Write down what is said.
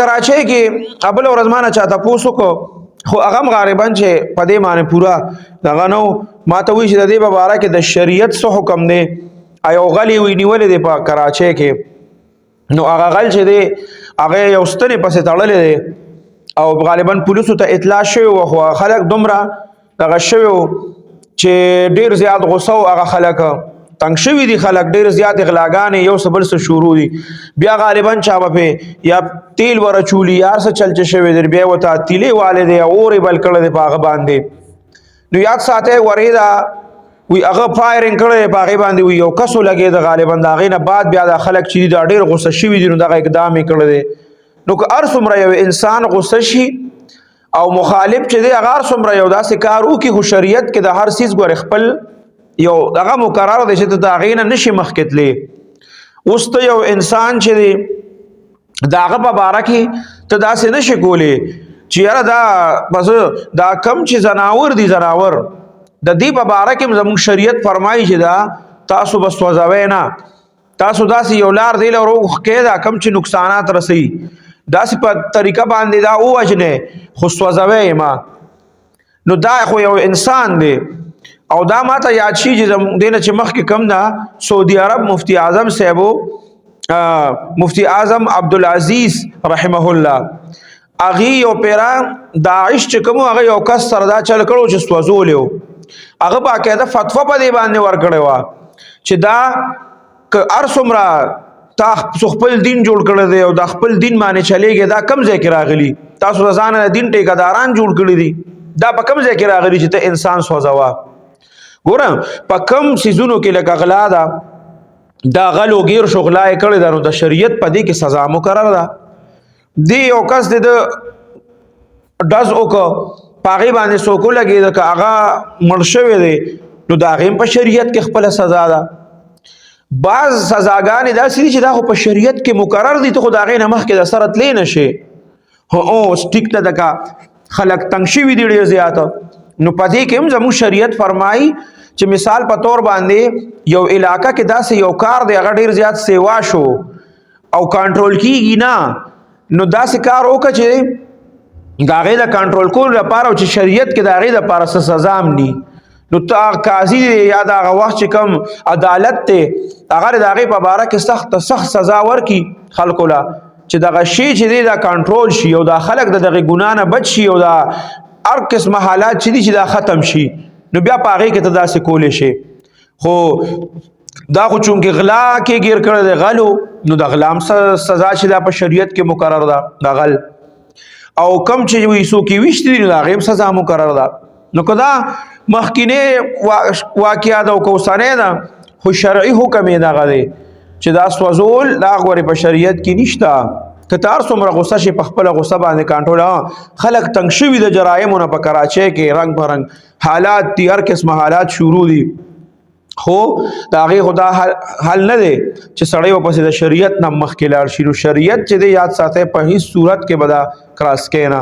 کراچۍ کې ابل ورځمانه چاته پوسو کو خو هغه غالبا چې په دې باندې پورا دغه نو ماته وی چې د دې باره کې د شریعت څه حکم دی ایو غلی وی نیولې دی په کراچۍ کې نو هغه غل چې دی هغه یو ستنې پسې تړلې دی او غالبا پولیسو ته اطلاع شوی او خلک دومره دغه شوی چې ډیر زیات غوسه او هغه خلک تنگ شوی دي خلک ډیر زیات اغلاګانې یو سبل سره شروع دي بیا غالبا چا په یا تیل ور چولی یار سره چل چ شوی دی بیا وته تیلې والے دی اورې بل کړه دی پاغه باندې نو یاد ساته وریدا وی هغه فایرینګ کړي پاغه باندې وی یو کسو لګي د غالبا دا غینه بعد بیا د خلک چې دا ډیر غوسه شوی دي نو دغه اقدام کړي دي نو که ارسمره یو انسان غوسه شي او مخالف چې دی هغه ارسمره یو داسې کار وکي خو شریعت کې د هر سیس ګور خپل یو دغه مقرره دی چې د غینه نشي مخکتلې اوس ته یو انسان چې دی داغه په باره کې ته داسې نشي کولی چې یاره دا بس دا کم چې زناور دي زناور د دې په باره کې زموږ شریعت فرمایي چې دا تاسو بس وځوي نه تاسو داسې یو لار دی لرو کې دا کم چې نقصانات رسي داسې په طریقه باندې دا ووجنه خو سوځوي ما نو دا خو یو انسان دی او دا ماته یاد شي چې دینه چې مخکې کم دا سعودي عرب مفتی اعظم صاحبو مفتی اعظم عبدالعزیز رحمه الله اغي یو پیرا داعش چې کوم هغه یو کس سره دا چل کړو چې سوځولیو هغه باقاعده فتوا په دې باندې ورکړی و چې دا که ارسمرا تا خپل دین جوړ کړی دی او د خپل دین باندې چلیږي دا کم ځای کې راغلی تاسو ځان دین ټیکداران جوړ کړی دي دا په کم ځای کې راغلی چې ته انسان سوځوا ګورم په کم سيزونو کې لکه غلا دا غلو غیر شغلای کړی دا نو د شریعت په دې کې سزا مقرر ده دی یو کس د داز او کو پاغي باندې سوکو لګي دا هغه مرشوي دی نو دا غیم په شریعت کې خپل سزا ده بعض سزاګانې دا سړي چې دا خو په شریعت کې مقرر دي ته خو دا غي نه مخ کې د سرت لې نشي او سټیک ته دکا خلق تنگ شوی دی ډیر زیات نو پدې کې هم زموږ شریعت فرمایي چې مثال په تور باندې یو علاقہ کې داسې یو کار دی هغه ډیر زیات سیوا شو او کنټرول کیږي نه نو داسې کار وکړي چې دا غي د کنټرول کول لپاره چې شریعت کې دا غي د لپاره سزا هم ني نو تا قاضي یا دا وخت چې کم عدالت ته هغه د هغه په اړه کې سخت سزا ورکي خلکو لا چې دا شی چې دا کنټرول شي او دا خلک دغه ګنا نه بچ شي او دا هر قسم حالات چې دا ختم شي نو بیا پاغه کې ته داسې کولې شي خو دا خو چونکه غلا کې گیر کړی دی غلو نو د غلام سزا چې دا په شریعت کې مقرر ده د غل او کم چې وي سو کې وشتي نو دا غیم سزا مقرر ده نو کدا مخکینه واقعیا د کوسانه ده خو شرعي حکم یې دا غلي چې دا سوزول دا غوري په شریعت کې نشته کتار څومره غوسه شي په خپل غوسه باندې کنټرول خلک تنگ شوی د جرایمونو په کراچۍ کې رنگ برنګ حالات دي هر قسم حالات شروع دي خو دا غي خدا حل نه دي چې سړی واپس د شریعت نه مخ کې لاړ شي شریعت چې د یاد ساته په هیڅ صورت کې بدا کراس کینا